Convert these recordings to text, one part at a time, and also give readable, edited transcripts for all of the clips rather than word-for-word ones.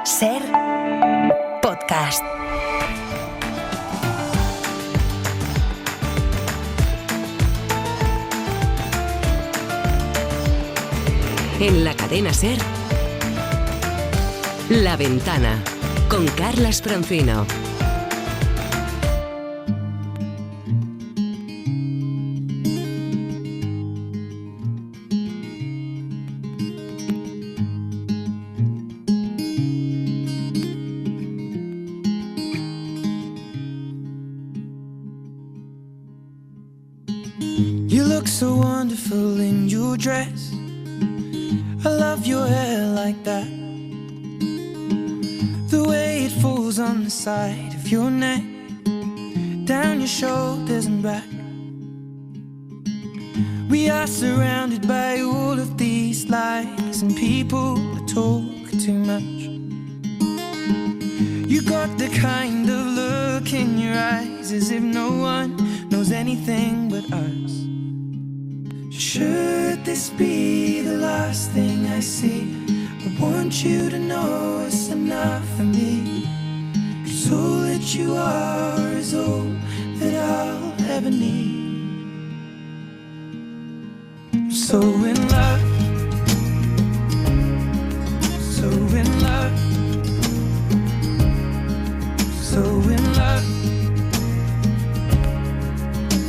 Ser podcast. En la cadena Ser, La Ventana, con Carlas Francino. You look so wonderful in your dress. I love your hair like that. The way it falls on the side of your neck, down your shoulders and back. We are surrounded by all of these lies and people that talk too much. You got the kind of look in your eyes as if no one knows anything but us. Should this be the last thing I see? I want you to know it's enough for me. 'Cause all that you are is all that I'll ever need. I'm so in love, so in love, so in love,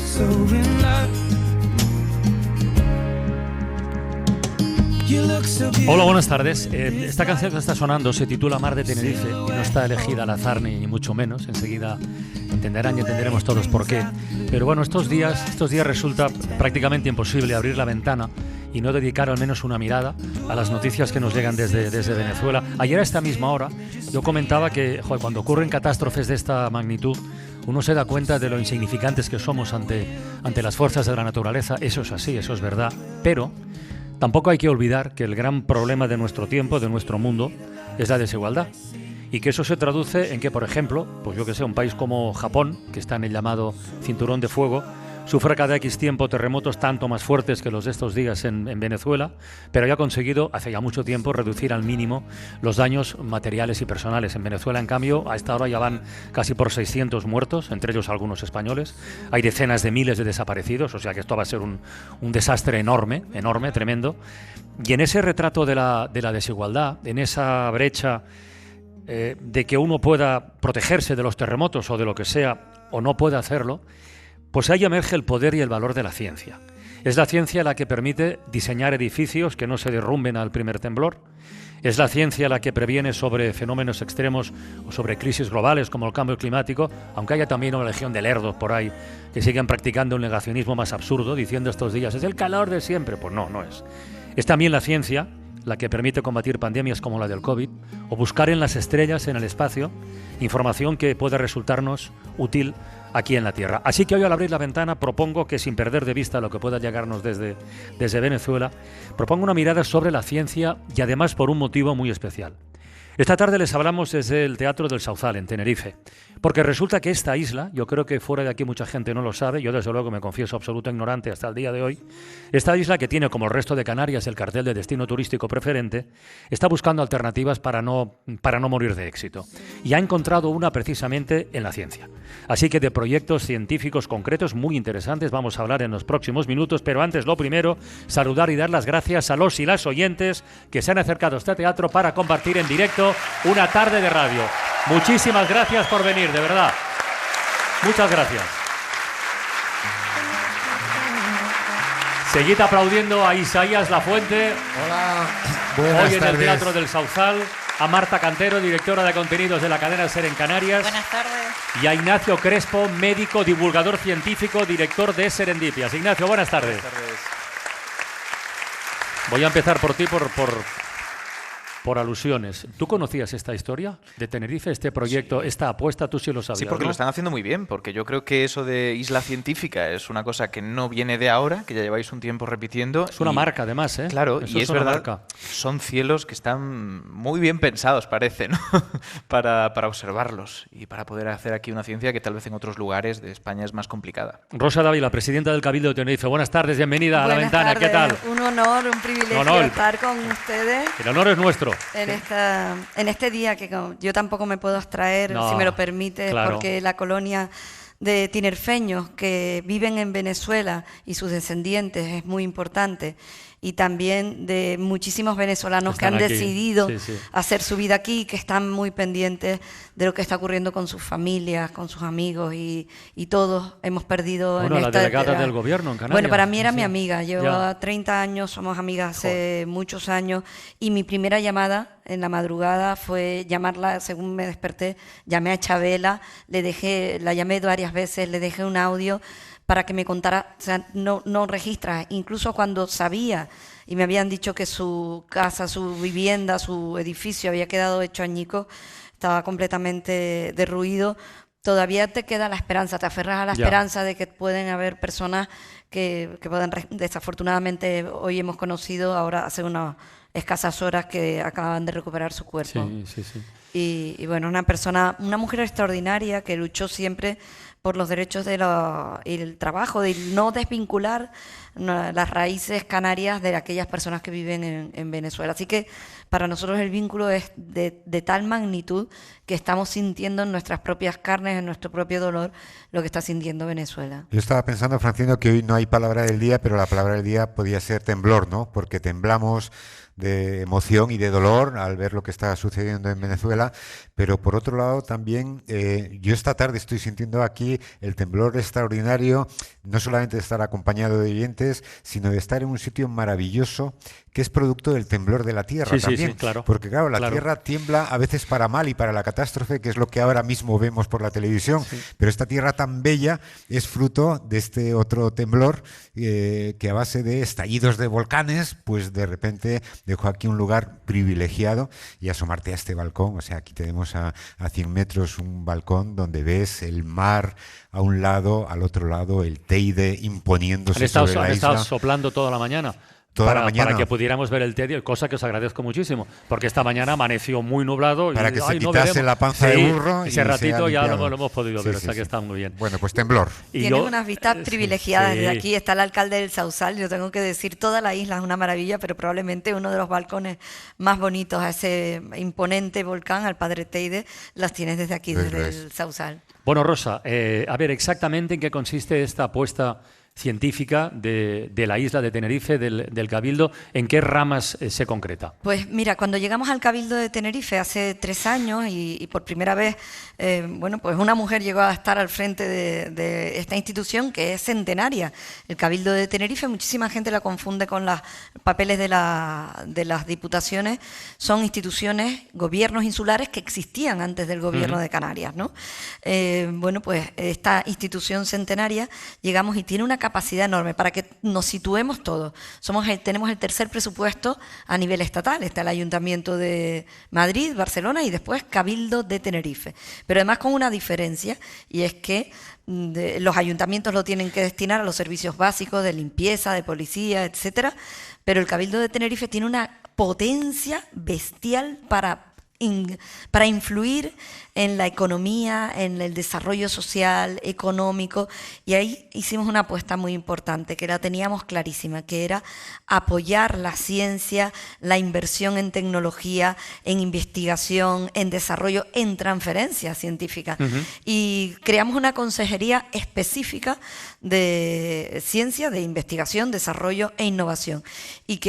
so in love. Hola, buenas tardes. Esta canción que está sonando se titula Mar de Tenerife y no está elegida al azar ni mucho menos. Enseguida entenderán y entenderemos todos por qué. Pero bueno, estos días resulta prácticamente imposible abrir la ventana y no dedicar al menos una mirada a las noticias que nos llegan desde Venezuela. Ayer a esta misma hora yo comentaba que cuando ocurren catástrofes de esta magnitud uno se da cuenta de lo insignificantes que somos ante las fuerzas de la naturaleza. Eso es así, eso es verdad. Pero tampoco hay que olvidar que el gran problema de nuestro tiempo, de nuestro mundo, es la desigualdad. Y que eso se traduce en que, por ejemplo, pues yo que sé, un país como Japón, que está en el llamado cinturón de fuego, sufre cada X tiempo terremotos tanto más fuertes que los de estos días en Venezuela, pero ya ha conseguido, hace ya mucho tiempo, reducir al mínimo los daños materiales y personales. En Venezuela, en cambio, a esta hora ya van casi por 600 muertos, entre ellos algunos españoles. Hay decenas de miles de desaparecidos, o sea que esto va a ser un desastre enorme, tremendo. Y en ese retrato de la desigualdad, en esa brecha de que uno pueda protegerse de los terremotos o de lo que sea, o no pueda hacerlo, pues ahí emerge el poder y el valor de la ciencia. Es la ciencia la que permite diseñar edificios que no se derrumben al primer temblor. Es la ciencia la que previene sobre fenómenos extremos o sobre crisis globales como el cambio climático, aunque haya también una legión de lerdos por ahí que siguen practicando un negacionismo más absurdo, diciendo estos días, es el calor de siempre. Pues no es. Es también la ciencia la que permite combatir pandemias como la del COVID o buscar en las estrellas, en el espacio, información que puede resultarnos útil aquí en la Tierra. Así que hoy, al abrir la ventana, propongo que, sin perder de vista lo que pueda llegarnos desde Venezuela, propongo una mirada sobre la ciencia y además por un motivo muy especial. Esta tarde les hablamos desde el Teatro del Sauzal, en Tenerife, porque resulta que esta isla, yo creo que fuera de aquí mucha gente no lo sabe, yo desde luego me confieso absoluto ignorante hasta el día de hoy, esta isla, que tiene como el resto de Canarias el cartel de destino turístico preferente, está buscando alternativas para no morir de éxito. Y ha encontrado una precisamente en la ciencia. Así que de proyectos científicos concretos muy interesantes vamos a hablar en los próximos minutos, pero antes, lo primero, saludar y dar las gracias a los y las oyentes que se han acercado a este teatro para compartir en directo una tarde de radio. Muchísimas gracias por venir, de verdad. Muchas gracias. Seguid aplaudiendo a Isaías Lafuente. Hola, buenas hoy en tardes. el Teatro del Sauzal. A Marta Cantero, directora de contenidos de la cadena Ser en Canarias. Buenas tardes. Y a Ignacio Crespo, médico, divulgador científico, director de Serendipias. Ignacio, buenas tardes. Buenas tardes. Voy a empezar por ti, por alusiones. ¿Tú conocías esta historia de Tenerife, este proyecto, esta apuesta? Tú sí lo sabías, Sí, porque ¿no? lo están haciendo muy bien, porque yo creo que eso de isla científica es una cosa que no viene de ahora, que ya lleváis un tiempo repitiendo. Es una marca, además, ¿eh? Claro, Eso y es una verdad, marca. son cielos que están muy bien pensados, parece, ¿no? para observarlos y para poder hacer aquí una ciencia que tal vez en otros lugares de España es más complicada. Rosa Dávila, presidenta del Cabildo de Tenerife. Buenas tardes, bienvenida a La Ventana. Buenas ¿Qué tal? tardes. Un honor, un privilegio Un honor. estar con ustedes. El honor es nuestro. En este día que yo tampoco me puedo abstraer, No, si me lo permite, claro. porque la colonia de tinerfeños que viven en Venezuela y sus descendientes es muy importante, y también de muchísimos venezolanos que Están han aquí. decidido Sí, sí. hacer su vida aquí, que están muy pendientes de lo que está ocurriendo con sus familias, con sus amigos, y todos hemos perdido Bueno, en la esta delegada del gobierno en Canarias. Bueno, para mí era Sí. mi amiga, llevo Ya. 30 años, somos amigas hace muchos años, y mi primera llamada en la madrugada fue llamarla, según me desperté, llamé a Chabela, la llamé varias veces, le dejé un audio para que me contara, o sea, no registra, incluso cuando sabía y me habían dicho que su casa, su vivienda, su edificio había quedado hecho añicos, estaba completamente derruido. Todavía te queda la esperanza, te aferras a la Ya. esperanza de que pueden haber personas que puedan, desafortunadamente hoy hemos conocido, ahora hace unas escasas horas, que acaban de recuperar su cuerpo. Sí, sí, sí. Y bueno, una mujer extraordinaria que luchó siempre por los derechos y el trabajo, de no desvincular las raíces canarias de aquellas personas que viven en Venezuela. Así que para nosotros el vínculo es de tal magnitud que estamos sintiendo en nuestras propias carnes, en nuestro propio dolor, lo que está sintiendo Venezuela. Yo estaba pensando, Francino, que hoy no hay palabra del día, pero la palabra del día podía ser temblor, ¿no? Porque temblamos de emoción y de dolor al ver lo que está sucediendo en Venezuela, pero por otro lado también yo esta tarde estoy sintiendo aquí el temblor extraordinario, no solamente de estar acompañado de oyentes, sino de estar en un sitio maravilloso que es producto del temblor de la tierra Sí, sí, también, sí, claro. porque claro, la Claro. tierra tiembla a veces para mal y para la catástrofe, que es lo que ahora mismo vemos por la televisión, pero esta tierra tan bella es fruto de este otro temblor que a base de estallidos de volcanes, pues de repente dejó aquí un lugar privilegiado, y asomarte a este balcón, o sea, aquí tenemos a 100 metros un balcón donde ves el mar a un lado, al otro lado el Teide imponiéndose sobre la Han estado isla. soplando toda la mañana. Toda la mañana. Para que pudiéramos ver el Teide, cosa que os agradezco muchísimo, porque esta mañana amaneció muy nublado. Para y, que se ay, no quitase veremos. la panza Sí, de burro y ese se ratito ha ya limpiado. lo hemos podido Sí, ver, o sí, sea que sí. está muy bien. Bueno, pues temblor. Y Tienes yo- unas vistas sí, privilegiadas desde sí. aquí. Está el alcalde del Sausal. Yo tengo que decir, toda la isla es una maravilla, pero probablemente uno de los balcones más bonitos a ese imponente volcán, al Padre Teide, las tienes desde aquí, Pues desde ves. el Sausal. Bueno, Rosa, a ver exactamente en qué consiste esta apuesta científica de la isla de Tenerife, del Cabildo, ¿en qué ramas se concreta? Pues mira, cuando llegamos al Cabildo de Tenerife hace 3 años y por primera vez, bueno, pues una mujer llegó a estar al frente de esta institución que es centenaria. El Cabildo de Tenerife, muchísima gente la confunde con los papeles de las diputaciones. Son instituciones, gobiernos insulares que existían antes del gobierno de Canarias, ¿no? Bueno, pues esta institución centenaria llegamos y tiene una capacidad enorme para que nos situemos todos. Tenemos el tercer presupuesto a nivel estatal. Está el Ayuntamiento de Madrid, Barcelona y después Cabildo de Tenerife. Pero además con una diferencia, y es que los ayuntamientos lo tienen que destinar a los servicios básicos de limpieza, de policía, etcétera, pero el Cabildo de Tenerife tiene una potencia bestial para influir en la economía, en el desarrollo social, económico, y ahí hicimos una apuesta muy importante, que la teníamos clarísima, que era apoyar la ciencia, la inversión en tecnología, en investigación, en desarrollo, en transferencia científica. Y creamos una consejería específica de ciencia, de investigación, desarrollo e innovación, y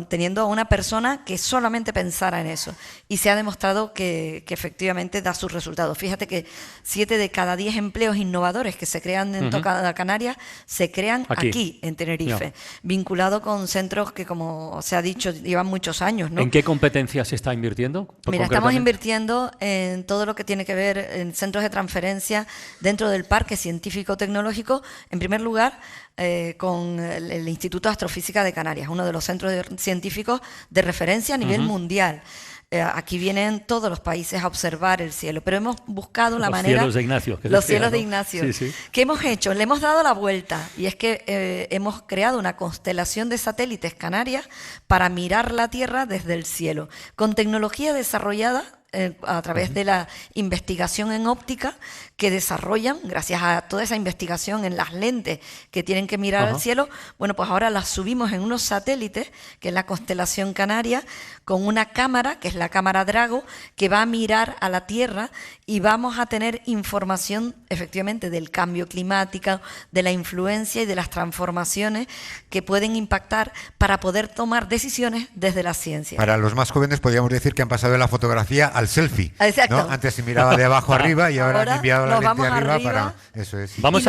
teniendo a una persona que solamente pensara en eso, y se ha demostrado que efectivamente da sus resultados. Fíjate que 7 de cada 10 empleos innovadores que se crean en toda Canarias se crean aquí en Tenerife, vinculado con centros que, como se ha dicho, llevan muchos años, ¿no? ¿En qué competencias se está invirtiendo? Mira, estamos invirtiendo en todo lo que tiene que ver en centros de transferencia dentro del Parque Científico-Tecnológico, en primer lugar con el Instituto de Astrofísica de Canarias, uno de los centros científicos de referencia a nivel mundial. Aquí vienen todos los países a observar el cielo, pero hemos buscado la manera... Los cielos de Ignacio. Los cielos de Ignacio. Sí, sí. ¿Qué hemos hecho? Le hemos dado la vuelta, y es que hemos creado una constelación de satélites canarias para mirar la Tierra desde el cielo, con tecnología desarrollada a través de la investigación en óptica que desarrollan, gracias a toda esa investigación en las lentes que tienen que mirar al cielo, bueno, pues ahora las subimos en unos satélites, que es la constelación canaria, con una cámara, que es la cámara Drago, que va a mirar a la Tierra y vamos a tener información efectivamente del cambio climático, de la influencia y de las transformaciones que pueden impactar para poder tomar decisiones desde la ciencia. Para los más jóvenes podríamos decir que han pasado de la fotografía al selfie. Exacto. ¿No? Antes se miraba de abajo arriba y ahora han enviado la lente arriba para... Eso es. Vamos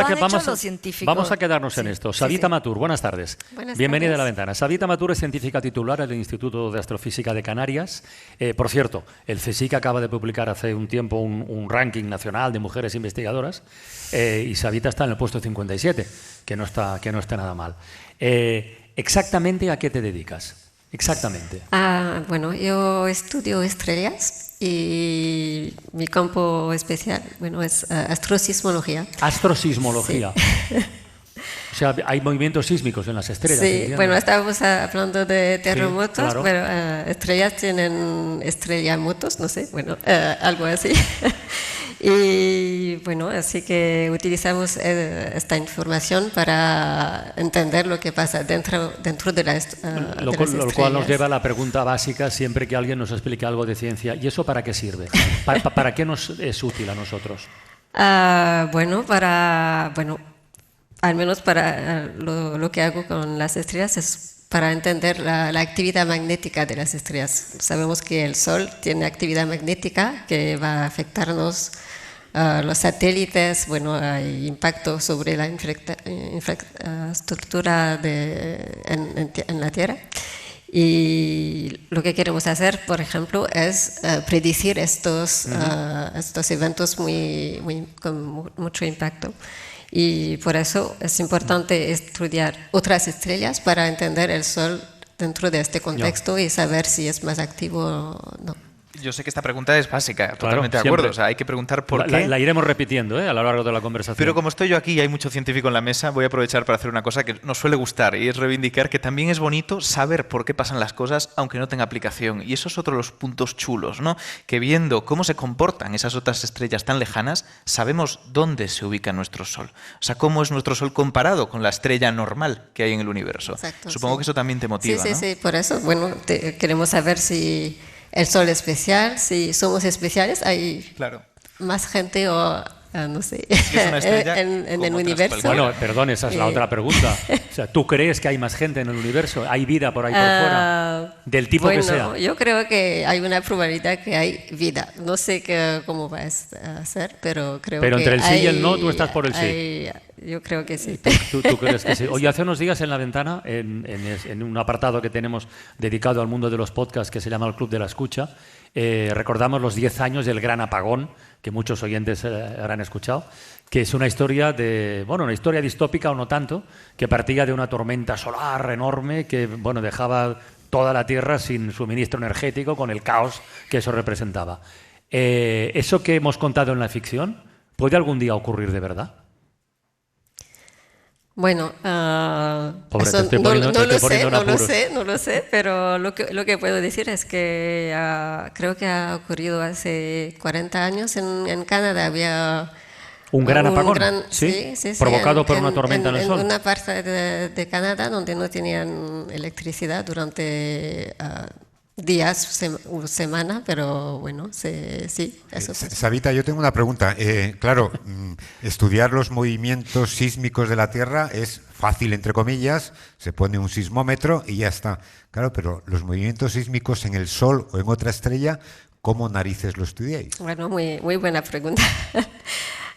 Vamos a quedarnos en esto. Savita Matur, buenas tardes. Bienvenida a La Ventana. Savita Matur es científica titular del Instituto de Astrofísica de Canarias. Por cierto, el CSIC acaba de publicar hace un tiempo un ranking nacional de mujeres investigadoras y Savita está en el puesto 57, que no está nada mal. ¿Exactamente a qué te dedicas? Exactamente. Bueno, yo estudio estrellas y mi campo especial, es astrosismología. Astrosismología. Sí. O sea, hay movimientos sísmicos en las estrellas. Sí, ¿entiendes? bueno, estábamos hablando de terremotos, sí, claro. pero estrellas tienen estrellamotos, no sé, algo así. Y bueno, así que utilizamos esta información para entender lo que pasa dentro de las estrellas. Lo cual nos lleva a la pregunta básica siempre que alguien nos explique algo de ciencia. ¿Y eso para qué sirve? ¿Para qué nos es útil a nosotros? Al menos para lo que hago con las estrellas es para entender la actividad magnética de las estrellas. Sabemos que el Sol tiene actividad magnética que va a afectarnos. Los satélites, hay impacto sobre la infraestructura en la Tierra. Y lo que queremos hacer, por ejemplo, es predecir estos eventos con mucho impacto. Y por eso es importante estudiar otras estrellas para entender el Sol dentro de este contexto y saber si es más activo o no. Yo sé que esta pregunta es básica, claro, totalmente de acuerdo. O sea, hay que preguntar por qué. La iremos repitiendo a lo largo de la conversación. Pero como estoy yo aquí y hay mucho científico en la mesa, voy a aprovechar para hacer una cosa que nos suele gustar y es reivindicar que también es bonito saber por qué pasan las cosas aunque no tenga aplicación. Y eso es otro de los puntos chulos, ¿no? Que viendo cómo se comportan esas otras estrellas tan lejanas, sabemos dónde se ubica nuestro Sol. O sea, cómo es nuestro Sol comparado con la estrella normal que hay en el universo. Exacto, Supongo que eso también te motiva, ¿no? Sí, por eso, queremos saber si el Sol es especial, si somos especiales, hay más gente o no sé, si es una estrella, en el universo. Bueno, perdón, esa es la otra pregunta. O sea, ¿tú crees que hay más gente en el universo? ¿Hay vida por ahí por fuera? Del tipo que sea. Yo creo que hay una probabilidad que hay vida. No sé cómo va a ser, pero creo que entre el sí y el no, tú estás por el sí. Yo creo que sí. ¿Tú crees que sí? Oye, hace unos días en La Ventana, en un apartado que tenemos dedicado al mundo de los podcasts que se llama el Club de la Escucha, recordamos los 10 años del gran apagón, que muchos oyentes habrán escuchado, que es una historia una historia distópica o no tanto, que partía de una tormenta solar enorme que dejaba toda la Tierra sin suministro energético, con el caos que eso representaba. ¿Eso que hemos contado en la ficción puede algún día ocurrir de verdad? Bueno, Pobre, eso no lo sé, pero lo que puedo decir es que creo que ha ocurrido hace 40 años en Canadá. Había un gran apagón, sí, provocado por una tormenta en el Sol. En una parte de Canadá donde no tenían electricidad durante días o semana, pero sí, eso pasa. Savita, yo tengo una pregunta. Claro, estudiar los movimientos sísmicos de la Tierra es fácil, entre comillas, se pone un sismómetro y ya está. Claro, pero los movimientos sísmicos en el Sol o en otra estrella, ¿cómo narices lo estudiáis? Bueno, muy buena pregunta.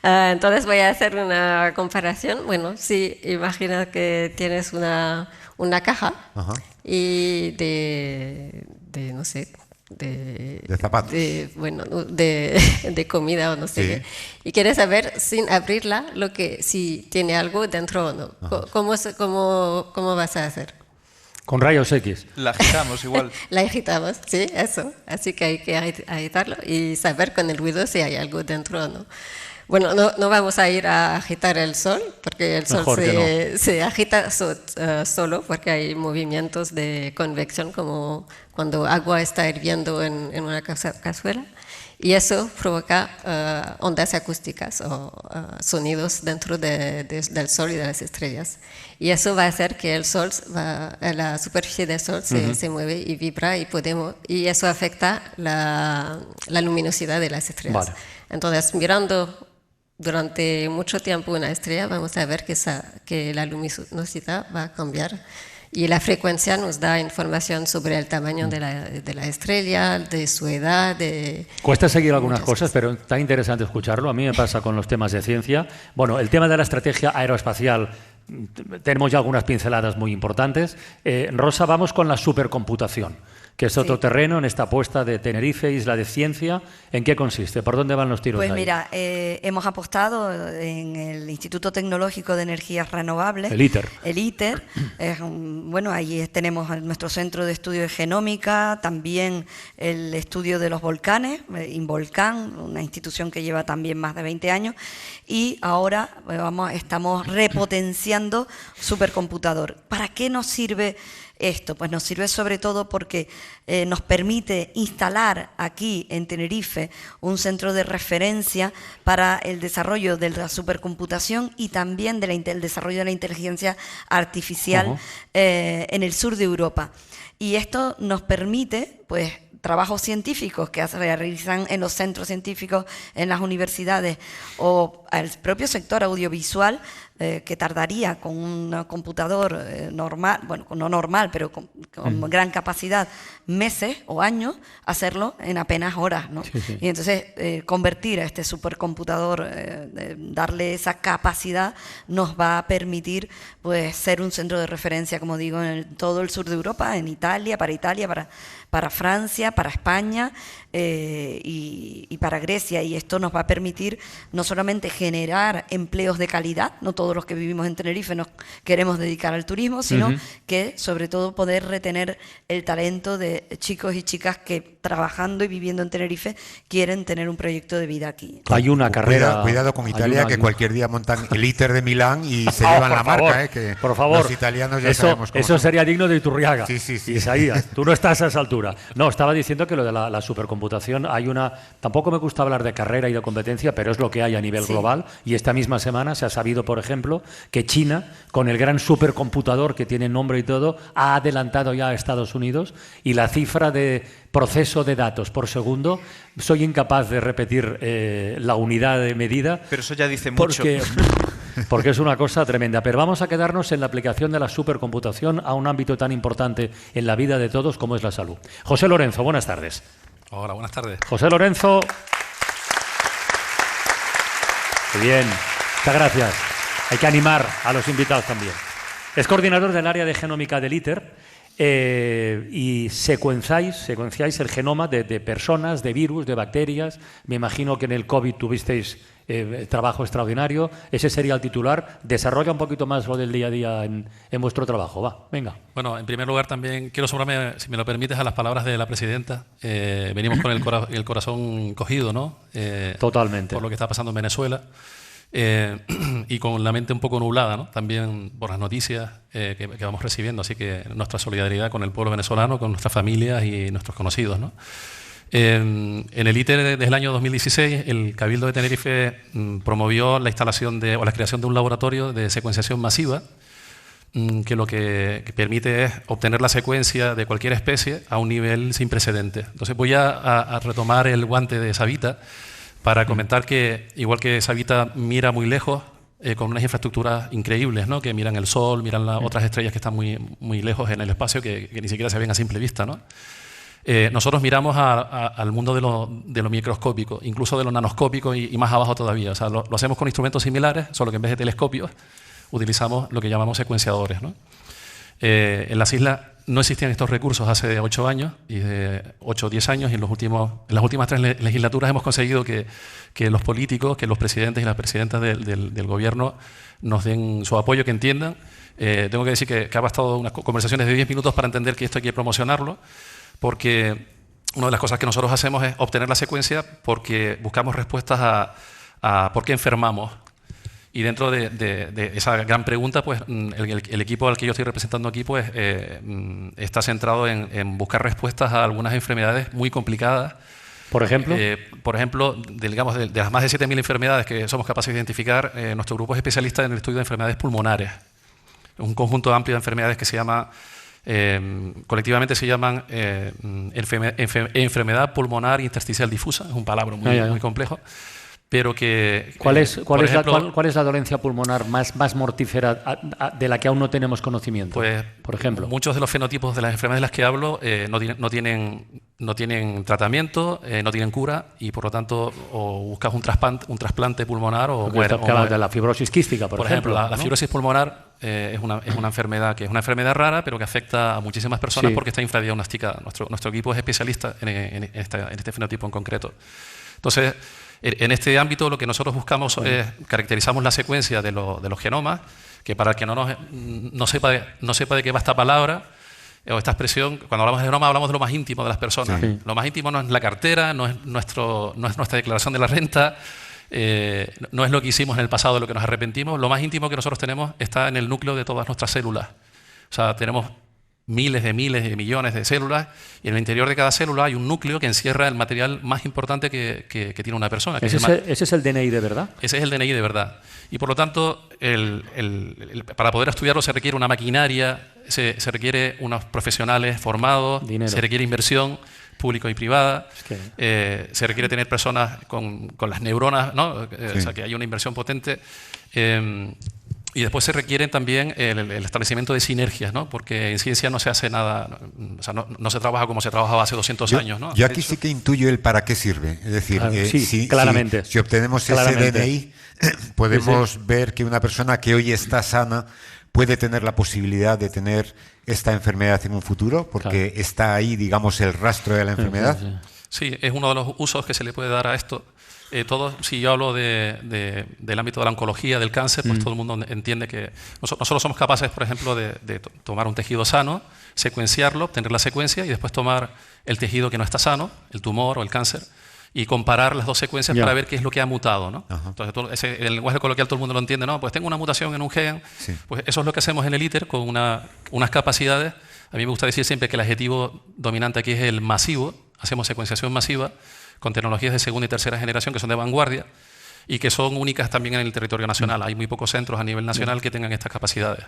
Entonces voy a hacer una comparación. Bueno, sí, imagina que tienes una caja y de no sé, de zapatos, de comida o no sé qué, y quieres saber sin abrirla si tiene algo dentro o no. ¿Cómo vas a hacer? Con rayos X. La agitamos igual. La agitamos, sí, eso. Así que hay que agitarlo y saber con el ruido si hay algo dentro o no. Bueno, no vamos a ir a agitar el Sol, porque el Sol se agita solo, porque hay movimientos de convección como cuando agua está hirviendo en una cazuela, y eso provoca ondas acústicas o sonidos dentro del Sol y de las estrellas. Y eso va a hacer que la superficie del Sol se mueve y vibra, y eso afecta la luminosidad de las estrellas. Vale. Entonces, mirando durante mucho tiempo una estrella, vamos a ver que la luminosidad va a cambiar. Y la frecuencia nos da información sobre el tamaño de la estrella, de su edad. Cuesta seguir algunas cosas, pero está interesante escucharlo. A mí me pasa con los temas de ciencia. Bueno, el tema de la estrategia aeroespacial, tenemos ya algunas pinceladas muy importantes. Rosa, vamos con la supercomputación, que es otro terreno en esta apuesta de Tenerife, isla de ciencia. ¿En qué consiste? ¿Por dónde van los tiros ahí? Pues mira, hemos apostado en el Instituto Tecnológico de Energías Renovables. El ITER. El ITER. Bueno, ahí tenemos nuestro centro de estudio de genómica, también el estudio de los volcanes, Involcan, una institución que lleva también más de 20 años. Y ahora estamos repotenciando supercomputador. ¿Para qué nos sirve esto? Pues nos sirve sobre todo porque nos permite instalar aquí en Tenerife un centro de referencia para el desarrollo de la supercomputación y también el desarrollo de la inteligencia artificial en el sur de Europa. Y esto nos permite, pues, trabajos científicos que se realizan en los centros científicos, en las universidades o al propio sector audiovisual, que tardaría con un computador normal, bueno, no normal, pero con gran capacidad, meses o años, hacerlo en apenas horas, ¿no? Sí, sí. Y entonces convertir a este supercomputador, darle esa capacidad, nos va a permitir, pues, ser un centro de referencia, como digo, en todo el sur de Europa, en Italia, para Francia, para España y para Grecia. Y esto nos va a permitir no solamente generar empleos de calidad, no todos los que vivimos en Tenerife nos queremos dedicar al turismo, sino que sobre todo poder retener el talento de chicos y chicas que trabajando y viviendo en Tenerife quieren tener un proyecto de vida aquí. Hay una carrera... Cuidado con Italia, que cualquier día montan el ITER de Milán y se llevan la marca. Que por favor, los italianos ya sabemos cómo eso son. sería digno de Iturriaga. Sí. Isaías, tú no estás a esa altura. No, estaba diciendo que lo de la supercomputación tampoco me gusta hablar de carrera y de competencia, pero es lo que hay a nivel global, y esta misma semana se ha sabido, por ejemplo, que China, con el gran supercomputador que tiene nombre y todo, ha adelantado ya a Estados Unidos, y la cifra de proceso de datos por segundo, soy incapaz de repetir la unidad de medida. Pero eso ya dice mucho. Porque es una cosa tremenda. Pero vamos a quedarnos en la aplicación de la supercomputación a un ámbito tan importante en la vida de todos como es la salud. José Lorenzo, buenas tardes. Hola, buenas tardes. José Lorenzo. Muy bien, muchas gracias. Hay que animar a los invitados también. Es coordinador del área de genómica del ITER. Y secuenciáis el genoma de personas, de virus, de bacterias. Me imagino que en el COVID tuvisteis trabajo extraordinario. Ese sería el titular. Desarrolla un poquito más lo del día a día en vuestro trabajo. Va, venga. Bueno, en primer lugar también quiero sumarme, si me lo permites, a las palabras de la presidenta. Venimos con el corazón cogido, ¿no? Totalmente. Por lo que está pasando en Venezuela. Y con la mente un poco nublada, ¿no? También por las noticias que vamos recibiendo, así que nuestra solidaridad con el pueblo venezolano, con nuestras familias y nuestros conocidos, ¿no? En el ITER desde el año 2016 el Cabildo de Tenerife promovió la instalación o la creación de un laboratorio de secuenciación masiva que lo que permite es obtener la secuencia de cualquier especie a un nivel sin precedentes. Entonces voy a retomar el guante de Savita para comentar que, igual que Savita mira muy lejos, con unas infraestructuras increíbles, ¿no? Que miran el Sol, miran otras estrellas que están muy, muy lejos en el espacio, que ni siquiera se ven a simple vista, ¿no? Nosotros miramos al mundo de lo microscópico, incluso de lo nanoscópico y más abajo todavía. O sea, lo hacemos con instrumentos similares, solo que en vez de telescopios utilizamos lo que llamamos secuenciadores, ¿no? En las islas no existían estos recursos hace 8 años, y de 8 o 10 años, y en las últimas 3 legislaturas hemos conseguido que los políticos, que los presidentes y las presidentas del gobierno nos den su apoyo, que entiendan. Tengo que decir que ha bastado unas conversaciones de 10 minutos para entender que esto hay que promocionarlo, porque una de las cosas que nosotros hacemos es obtener la secuencia porque buscamos respuestas a por qué enfermamos. Y dentro de esa gran pregunta, pues el equipo al que yo estoy representando aquí pues, está centrado en buscar respuestas a algunas enfermedades muy complicadas. ¿Por ejemplo? Por ejemplo, digamos, de las más de 7.000 enfermedades que somos capaces de identificar, nuestro grupo es especialista en el estudio de enfermedades pulmonares. Un conjunto amplio de enfermedades que se llama, colectivamente se llaman enfermedad pulmonar intersticial difusa. Es un palabra muy complejo. Pero que... ¿Cuál es la dolencia pulmonar más mortífera de la que aún no tenemos conocimiento? Pues, por ejemplo. Muchos de los fenotipos de las enfermedades de las que hablo no tienen tratamiento, no tienen cura, y por lo tanto o buscas un trasplante pulmonar o mueres. De la fibrosis quística, por ejemplo. La fibrosis pulmonar es una enfermedad que es una enfermedad rara, pero que afecta a muchísimas personas porque está infradiagnosticada. Nuestro equipo es especialista en este fenotipo en concreto. Entonces, en este ámbito lo que nosotros buscamos es caracterizamos la secuencia de los genomas, que para el que no sepa de qué va esta palabra o esta expresión, cuando hablamos de genoma hablamos de lo más íntimo de las personas. Sí. Lo más íntimo no es la cartera, no es nuestra declaración de la renta, no es lo que hicimos en el pasado de lo que nos arrepentimos. Lo más íntimo que nosotros tenemos está en el núcleo de todas nuestras células. O sea, tenemos miles de millones de células, y en el interior de cada célula hay un núcleo que encierra el material más importante que tiene una persona. ¿Ese es el DNI de verdad? Ese es el DNI de verdad. Y por lo tanto, para poder estudiarlo se requiere una maquinaria, se requiere unos profesionales formados, dinero. Se requiere inversión pública y privada, se requiere tener personas con las neuronas, ¿no? O sea, que haya una inversión potente. Y después se requiere también el establecimiento de sinergias, ¿no? Porque en ciencia no se hace nada, o sea, no se trabaja como se trabajaba hace 200 años, ¿no? Yo aquí sí que intuyo el para qué sirve. Es decir, claramente. Si obtenemos ese DNI, podemos ver que una persona que hoy está sana puede tener la posibilidad de tener esta enfermedad en un futuro, porque está ahí, digamos, el rastro de la enfermedad. Sí, es uno de los usos que se le puede dar a esto. Si yo hablo del ámbito de la oncología, del cáncer, pues todo el mundo entiende que nosotros somos capaces, por ejemplo, de tomar un tejido sano, secuenciarlo, obtener la secuencia y después tomar el tejido que no está sano, el tumor o el cáncer, y comparar las dos secuencias para ver qué es lo que ha mutado, ¿no? Entonces, el lenguaje coloquial todo el mundo lo entiende, ¿no? Pues tengo una mutación en un gen, pues eso es lo que hacemos en el ITER con unas capacidades. A mí me gusta decir siempre que el adjetivo dominante aquí es el masivo. Hacemos secuenciación masiva con tecnologías de segunda y tercera generación que son de vanguardia y que son únicas también en el territorio nacional. Hay muy pocos centros a nivel nacional que tengan estas capacidades.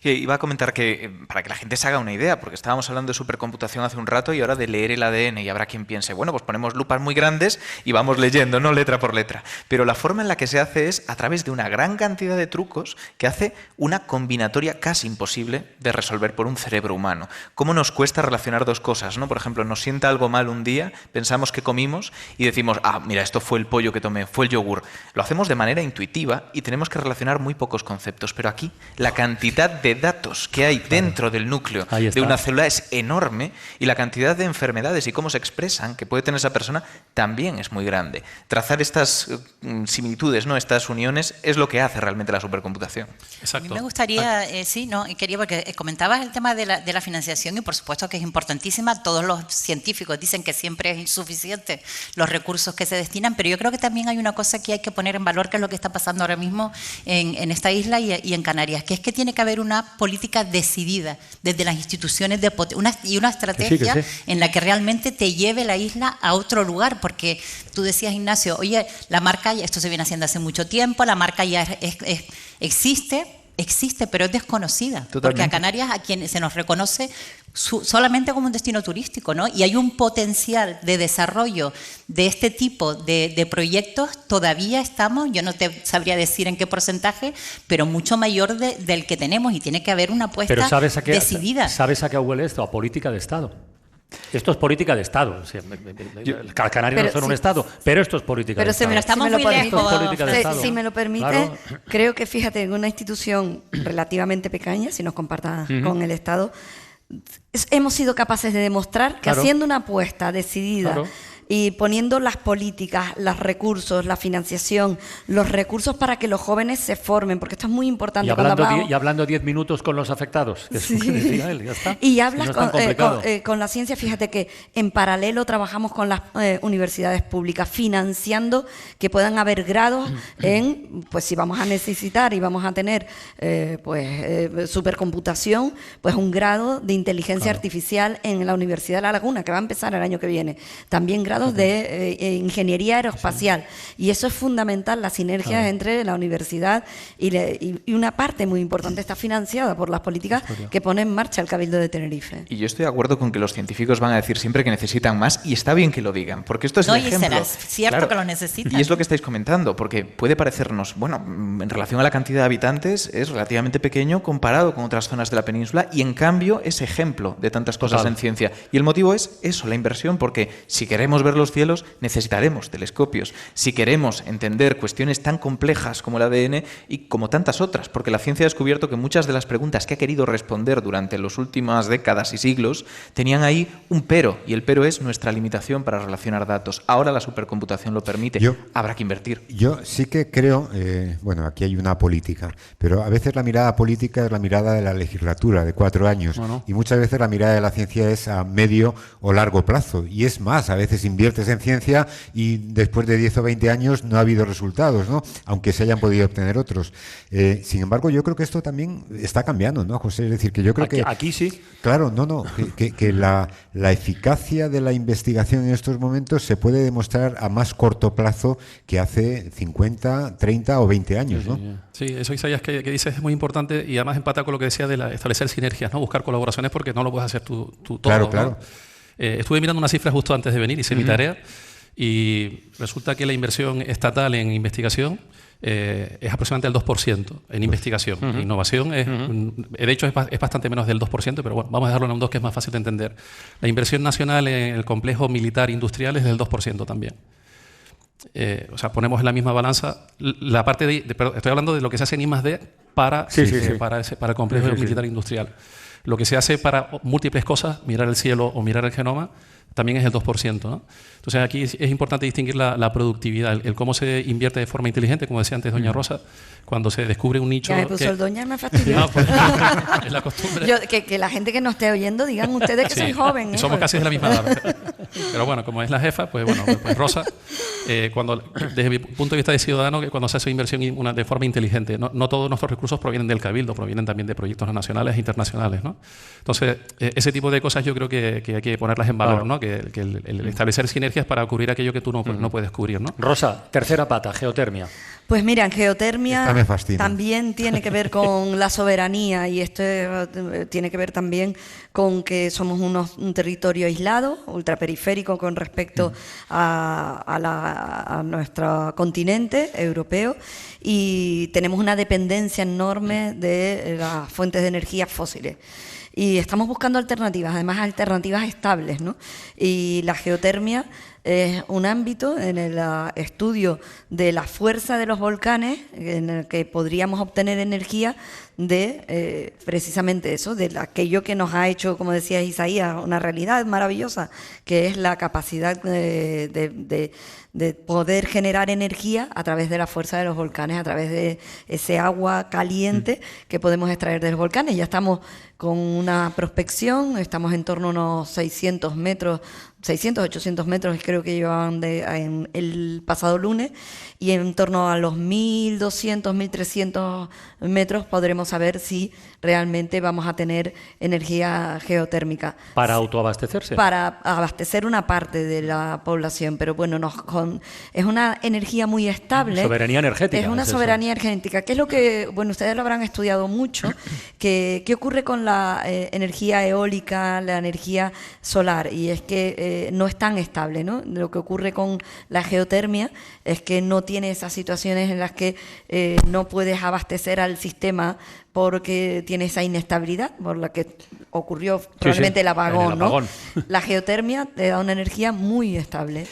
Y iba a comentar que, para que la gente se haga una idea, porque estábamos hablando de supercomputación hace un rato y ahora de leer el ADN, y habrá quien piense, bueno, pues ponemos lupas muy grandes y vamos leyendo, ¿no? Letra por letra. Pero la forma en la que se hace es a través de una gran cantidad de trucos que hace una combinatoria casi imposible de resolver por un cerebro humano. ¿Cómo nos cuesta relacionar dos cosas, ¿no? Por ejemplo, nos sienta algo mal un día, pensamos que comimos y decimos, mira, esto fue el pollo que tomé, fue el yogur. Lo hacemos de manera intuitiva y tenemos que relacionar muy pocos conceptos, pero aquí la cantidad de datos que hay dentro del núcleo de una célula es enorme, y la cantidad de enfermedades y cómo se expresan que puede tener esa persona también es muy grande. Trazar estas similitudes, ¿no? Estas uniones, es lo que hace realmente la supercomputación. Exacto. A mí me gustaría, quería, porque comentabas el tema de la financiación, y por supuesto que es importantísima. Todos los científicos dicen que siempre es insuficiente los recursos que se destinan, pero yo creo que también hay una cosa que hay que poner en valor, que es lo que está pasando ahora mismo en esta isla y en Canarias, que es que tiene que haber una política decidida desde las instituciones y una estrategia en la que realmente te lleve la isla a otro lugar, porque tú decías, Ignacio, oye, la marca, esto se viene haciendo hace mucho tiempo, la marca ya existe, pero es desconocida. Totalmente. Porque a Canarias, a quien se nos reconoce solamente como un destino turístico, ¿no? Y hay un potencial de desarrollo de este tipo de proyectos. Todavía estamos, yo no te sabría decir en qué porcentaje, pero mucho mayor del que tenemos, y tiene que haber una apuesta decidida. ¿Sabes a qué huele esto? A política de Estado. Esto es política de Estado. Canarias no son un Estado, pero esto es política de Estado. Pero estamos muy lejos. Si me lo permite, creo que, fíjate, en una institución relativamente pequeña, si nos compartas con el Estado, hemos sido capaces de demostrar que haciendo una apuesta decidida y poniendo las políticas, los recursos, la financiación, los recursos para que los jóvenes se formen, porque esto es muy importante. Y hablando 10 minutos con los afectados, que es lo que decía él, ya está. Y hablas si no con la ciencia, fíjate que en paralelo trabajamos con las universidades públicas, financiando que puedan haber grados en, pues si vamos a necesitar y vamos a tener supercomputación, pues un grado de inteligencia artificial en la Universidad de La Laguna, que va a empezar el año que viene. También grados de ingeniería aeroespacial. Y eso es fundamental, las sinergias entre la universidad y una parte muy importante está financiada por las políticas que pone en marcha el Cabildo de Tenerife. Y yo estoy de acuerdo con que los científicos van a decir siempre que necesitan más, y está bien que lo digan, porque esto es el ejemplo. Y será cierto que lo necesitan. Y es lo que estáis comentando, porque puede parecernos, bueno, en relación a la cantidad de habitantes es relativamente pequeño comparado con otras zonas de la península, y en cambio es ejemplo de tantas cosas en ciencia. Y el motivo es eso, la inversión, porque si queremos ver los cielos necesitaremos telescopios. Si queremos entender cuestiones tan complejas como el ADN y como tantas otras, porque la ciencia ha descubierto que muchas de las preguntas que ha querido responder durante las últimas décadas y siglos tenían ahí un pero, y el pero es nuestra limitación para relacionar datos. Ahora la supercomputación lo permite, habrá que invertir. Yo sí que creo, bueno, aquí hay una política, pero a veces la mirada política es la mirada de la legislatura de 4 años, y muchas veces la mirada de la ciencia es a medio o largo plazo, y es más, a veces inviertes en ciencia y después de 10 o 20 años no ha habido resultados, ¿no? Aunque se hayan podido obtener otros. Sin embargo, yo creo que esto también está cambiando, ¿no, José? Es decir, que yo creo que... Aquí sí. Claro, que la eficacia de la investigación en estos momentos se puede demostrar a más corto plazo que hace 50, 30 o 20 años, ¿no? Sí, eso, Isaías, que dices es muy importante, y además empata con lo que decía de establecer sinergias, ¿no? Buscar colaboraciones, porque no lo puedes hacer tú todo. Claro, claro. ¿no? Estuve mirando una cifra justo antes de venir, hice mi tarea, y resulta que la inversión estatal en investigación es aproximadamente el 2% en investigación. En innovación, de hecho, es bastante menos del 2%, pero bueno, vamos a dejarlo en un 2%, que es más fácil de entender. La inversión nacional en el complejo militar industrial es del 2% también. O sea, ponemos en la misma balanza la parte perdón, estoy hablando de lo que se hace en I+D para el complejo militar industrial. Lo que se hace para múltiples cosas, mirar el cielo o mirar el genoma, también es el 2%, ¿no? Entonces aquí es importante distinguir la productividad, el cómo se invierte de forma inteligente, como decía antes doña Rosa, cuando se descubre un nicho... Ya me puso el doña, me fastidió. No, pues, es la costumbre. Que la gente que nos esté oyendo digan ustedes que soy joven. Somos casi de la misma edad. Pero bueno, como es la jefa, pues bueno, pues Rosa, desde mi punto de vista de ciudadano, que cuando se hace inversión de forma inteligente, no todos nuestros recursos provienen del Cabildo, provienen también de proyectos nacionales e internacionales, ¿no? Entonces, ese tipo de cosas yo creo que hay que ponerlas en valor, ¿no? Que el establecer sinergias para cubrir aquello que tú no puedes cubrir, ¿no? Rosa, tercera pata, geotermia. Pues mira, en geotermia también tiene que ver con la soberanía, y esto tiene que ver también con que somos un territorio aislado, ultraperiférico con respecto a nuestro continente europeo, y tenemos una dependencia enorme de las fuentes de energía fósiles. Y estamos buscando alternativas, además alternativas estables, ¿no? Y la geotermia es un ámbito en el estudio de la fuerza de los volcanes en el que podríamos obtener energía de precisamente eso, de aquello que nos ha hecho, como decía Isaías, una realidad maravillosa, que es la capacidad de poder generar energía a través de la fuerza de los volcanes, a través de ese agua caliente que podemos extraer de los volcanes. Ya estamos con una prospección, estamos en torno a unos 600, 800 metros, creo que llevaban el pasado lunes, y en torno a los 1.200, 1.300 metros podremos saber si realmente vamos a tener energía geotérmica. ¿Para autoabastecerse? Para abastecer una parte de la población, pero bueno, es una energía muy estable. Soberanía energética. Es una soberanía energética, que es lo que, bueno, ustedes lo habrán estudiado mucho, ¿qué ocurre con la energía eólica, la energía solar? Y es que no es tan estable, ¿no? Lo que ocurre con la geotermia es que no tiene esas situaciones en las que no puedes abastecer al sistema porque tiene esa inestabilidad por la que ocurrió probablemente el apagón, ¿no? La geotermia te da una energía muy estable.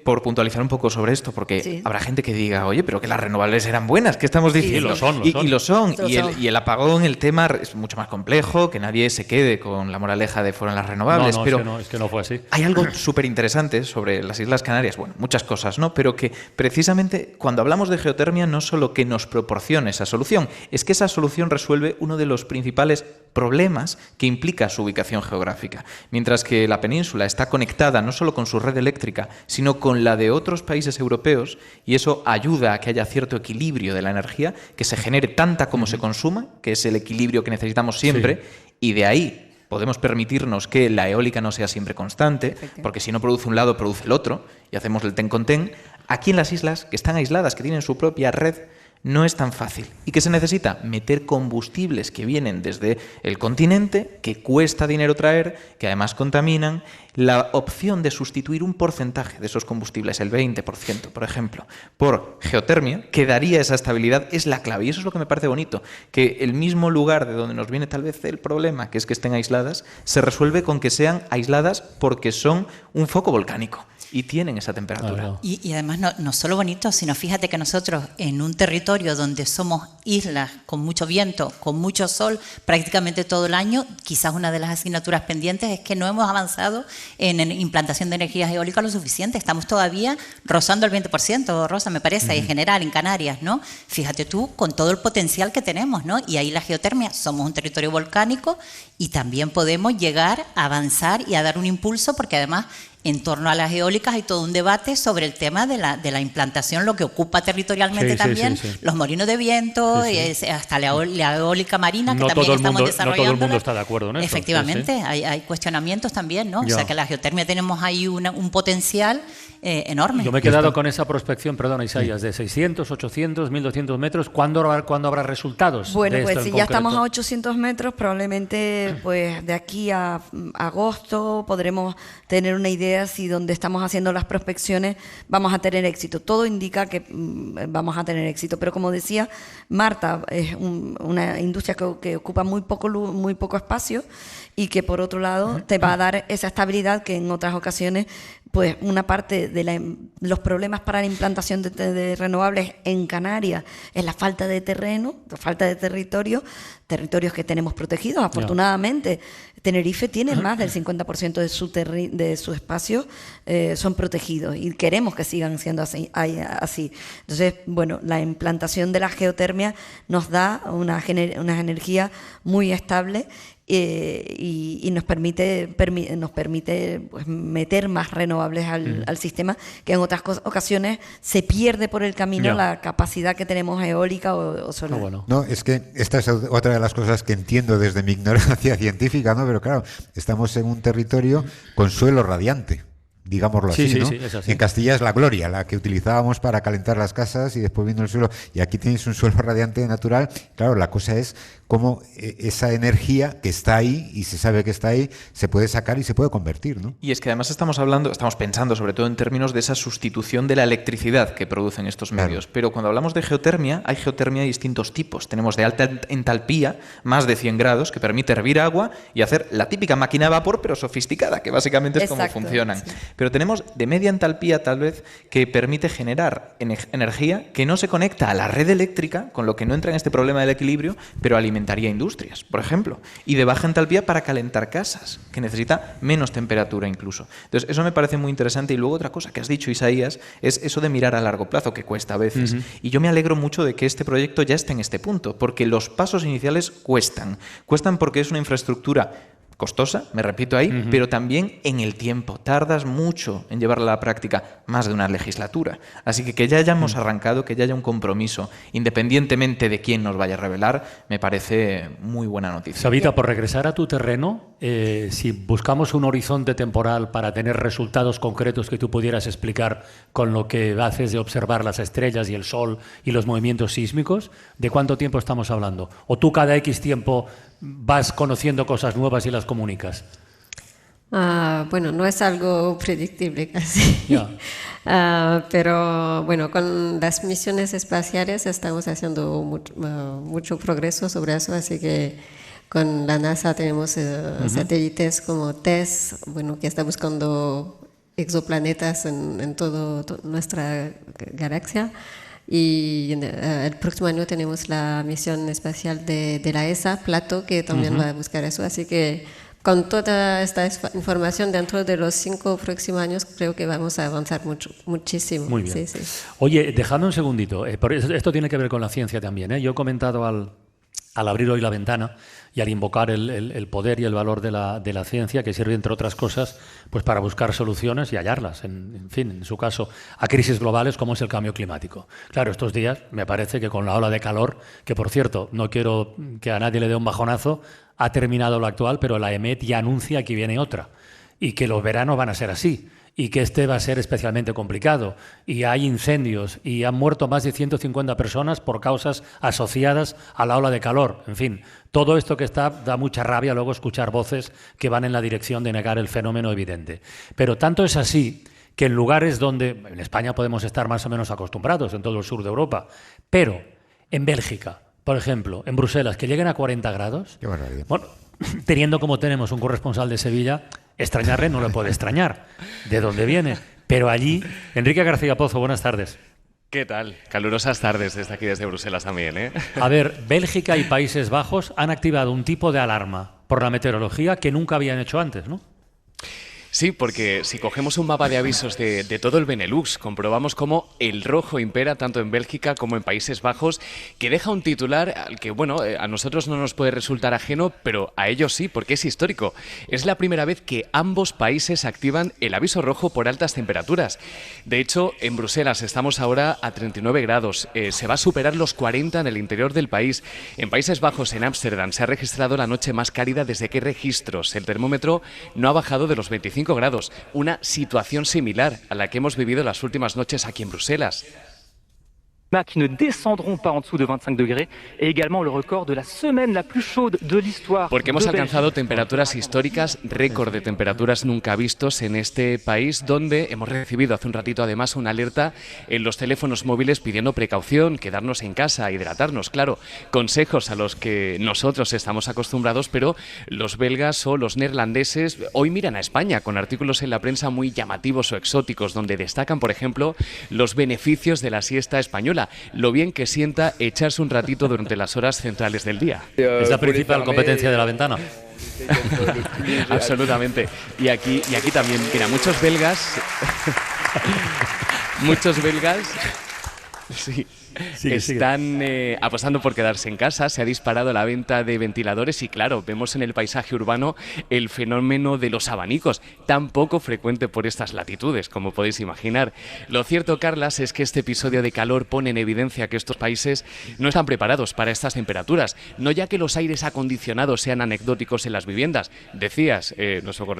Por puntualizar un poco sobre esto, porque Sí. habrá gente que diga, oye, pero que las renovables eran buenas, ¿qué estamos diciendo? lo son, lo son. Y lo son. Lo son. Y el apagón, el tema es mucho más complejo, que nadie se quede con la moraleja de fueron las renovables. No, pero es que no fue así. hay algo súper interesante sobre las Islas Canarias, bueno, muchas cosas, ¿no? Pero que precisamente cuando hablamos de geotermia no solo que nos proporcione esa solución, es que esa solución resuelve uno de los principales problemas que implica su ubicación geográfica. Mientras que la península está conectada no solo con su red eléctrica, sino con la de otros países europeos, y eso ayuda a que haya cierto equilibrio de la energía, que se genere tanta como se consuma, que es el equilibrio que necesitamos siempre, y de ahí podemos permitirnos que la eólica no sea siempre constante, porque si no produce un lado, produce el otro, y hacemos el ten con ten. Aquí en las islas, que están aisladas, que tienen su propia red, no es tan fácil. ¿Y qué se necesita? Meter combustibles que vienen desde el continente, que cuesta dinero traer, que además contaminan. La opción de sustituir un porcentaje de esos combustibles, el 20%, por ejemplo, por geotermia, que daría esa estabilidad, es la clave. Y eso es lo que me parece bonito, que el mismo lugar de donde nos viene tal vez el problema, que es que estén aisladas, se resuelve con que sean aisladas porque son un foco volcánico y tienen esa temperatura. Y además no solo bonito, sino fíjate que nosotros en un territorio donde somos islas con mucho viento, con mucho sol, prácticamente todo el año, quizás una de las asignaturas pendientes es que no hemos avanzado en implantación de energías eólicas lo suficiente. Estamos todavía rozando el 20%, Rosa, me parece, en general, en Canarias, ¿no? Fíjate tú, con todo el potencial que tenemos, ¿no? Y ahí la geotermia, somos un territorio volcánico y también podemos llegar a avanzar y a dar un impulso, porque además en torno a las eólicas hay todo un debate sobre el tema de la implantación, lo que ocupa territorialmente también, los molinos de viento, hasta la eólica marina, que también estamos desarrollando. No todo el mundo está de acuerdo en eso. Efectivamente, hay cuestionamientos también, ¿no? O sea, que la geotermia tenemos ahí un potencial enorme. Yo me he quedado con esa prospección, perdona Isaías, de 600, 800, 1200 metros. ¿Cuándo habrá resultados? Bueno, de pues esto si en ya concreto? estamos a 800 metros, probablemente pues de aquí a agosto podremos tener una idea si donde estamos haciendo las prospecciones vamos a tener éxito. Todo indica que vamos a tener éxito, pero como decía Marta, es una industria que ocupa muy poco espacio y que por otro lado te va a dar esa estabilidad que en otras ocasiones pues una parte de los problemas para la implantación de renovables en Canarias es la falta de terreno, la falta de territorios que tenemos protegidos. Afortunadamente, Tenerife tiene más del 50% de su espacio son protegidos y queremos que sigan siendo así. Entonces, bueno, la implantación de la geotermia nos da una energía muy estable y nos permite pues, meter más renovables al sistema, que en otras ocasiones se pierde por el camino la capacidad que tenemos eólica o solar. No, es que esta es otra de las cosas que entiendo desde mi ignorancia científica, ¿no? Pero claro, estamos en un territorio con suelo radiante, digámoslo así, ¿no? Sí, es así. En Castilla es la gloria, la que utilizábamos para calentar las casas y después vino el suelo. Y aquí tenéis un suelo radiante natural. Claro, la cosa es cómo esa energía que está ahí y se sabe que está ahí se puede sacar y se puede convertir, ¿no? Y es que además estamos pensando sobre todo en términos de esa sustitución de la electricidad que producen estos medios. Pero cuando hablamos de geotermia, hay geotermia de distintos tipos. Tenemos de alta entalpía, más de 100 grados, que permite hervir agua y hacer la típica máquina de vapor, pero sofisticada, que básicamente es como funcionan. Sí. Pero tenemos de media entalpía, tal vez, que permite generar energía que no se conecta a la red eléctrica, con lo que no entra en este problema del equilibrio, pero alimentaría industrias, por ejemplo, y de baja entalpía para calentar casas, que necesita menos temperatura incluso. Entonces, eso me parece muy interesante. Y luego otra cosa que has dicho, Isaías, es eso de mirar a largo plazo, que cuesta a veces. Y yo me alegro mucho de que este proyecto ya esté en este punto, porque los pasos iniciales cuestan. Cuestan porque es una infraestructura costosa, me repito ahí, pero también en el tiempo. Tardas mucho en llevarla a la práctica, más de una legislatura. Así que ya hayamos arrancado, que ya haya un compromiso, independientemente de quién nos vaya a revelar, me parece muy buena noticia. Sabita, por regresar a tu terreno, si buscamos un horizonte temporal para tener resultados concretos que tú pudieras explicar con lo que haces de observar las estrellas y el sol y los movimientos sísmicos, ¿de cuánto tiempo estamos hablando? ¿O tú cada X tiempo vas conociendo cosas nuevas y las comunicas? Bueno, no es algo predictible casi. Pero bueno, con las misiones espaciales estamos haciendo mucho progreso sobre eso, así que con la NASA tenemos satélites como TESS, bueno, que está buscando exoplanetas en toda nuestra galaxia. Y el próximo año tenemos la misión espacial de la ESA, Plato, que también va a buscar eso. Así que con toda esta información dentro de los 5 próximos años creo que vamos a avanzar muchísimo. Muy bien. Sí, sí. Oye, dejadme un segundito. Esto tiene que ver con la ciencia también. Yo he comentado al abrir hoy la ventana y al invocar el poder y el valor de la ciencia, que sirve, entre otras cosas, pues para buscar soluciones y hallarlas, en fin, en su caso, a crisis globales como es el cambio climático. Claro, estos días me parece que con la ola de calor, que por cierto, no quiero que a nadie le dé un bajonazo, ha terminado lo actual, pero la EMET ya anuncia que viene otra y que los veranos van a ser así. Y que este va a ser especialmente complicado. Y hay incendios y han muerto más de 150 personas por causas asociadas a la ola de calor. En fin, todo esto que da mucha rabia luego escuchar voces que van en la dirección de negar el fenómeno evidente. Pero tanto es así que en lugares donde, en España podemos estar más o menos acostumbrados, en todo el sur de Europa, pero en Bélgica, por ejemplo, en Bruselas, que lleguen a 40 grados, Qué barbaridad. bueno, teniendo como tenemos un corresponsal de Sevilla, extrañarle no le puede extrañar de dónde viene. Pero allí, Enrique García Pozo, buenas tardes. ¿Qué tal? Calurosas tardes desde aquí, desde Bruselas también, ¿eh? A ver, Bélgica y Países Bajos han activado un tipo de alarma por la meteorología que nunca habían hecho antes, ¿no? Sí, porque si cogemos un mapa de avisos de todo el Benelux, comprobamos cómo el rojo impera tanto en Bélgica como en Países Bajos, que deja un titular al que, bueno, a nosotros no nos puede resultar ajeno, pero a ellos sí, porque es histórico. Es la primera vez que ambos países activan el aviso rojo por altas temperaturas. De hecho, en Bruselas estamos ahora a 39 grados. Se va a superar los 40 en el interior del país. En Países Bajos, en Ámsterdam, se ha registrado la noche más cálida desde que hay registros. El termómetro no ha bajado de los 25 grados, una situación similar a la que hemos vivido las últimas noches aquí en Bruselas. Qui ne descendront pas en dessous de 25 degrés et également le record de la semaine la plus chaude de l'histoire. Porque hemos alcanzado temperaturas históricas, récord de temperaturas nunca vistos en este país, donde hemos recibido hace un ratito además una alerta en los teléfonos móviles pidiendo precaución, quedarnos en casa, hidratarnos, claro, consejos a los que nosotros estamos acostumbrados, pero los belgas o los neerlandeses hoy miran a España con artículos en la prensa muy llamativos o exóticos, donde destacan, por ejemplo, los beneficios de la siesta española, lo bien que sienta echarse un ratito durante las horas centrales del día. Es la principal competencia de la ventana. Absolutamente. Y aquí también, mira, muchos belgas sí, están apostando por quedarse en casa. Se ha disparado la venta de ventiladores y, claro, vemos en el paisaje urbano el fenómeno de los abanicos, tan poco frecuente por estas latitudes, como podéis imaginar. Lo cierto, Carlas, es que este episodio de calor pone en evidencia que estos países no están preparados para estas temperaturas, no ya que los aires acondicionados sean anecdóticos en las viviendas. Decías,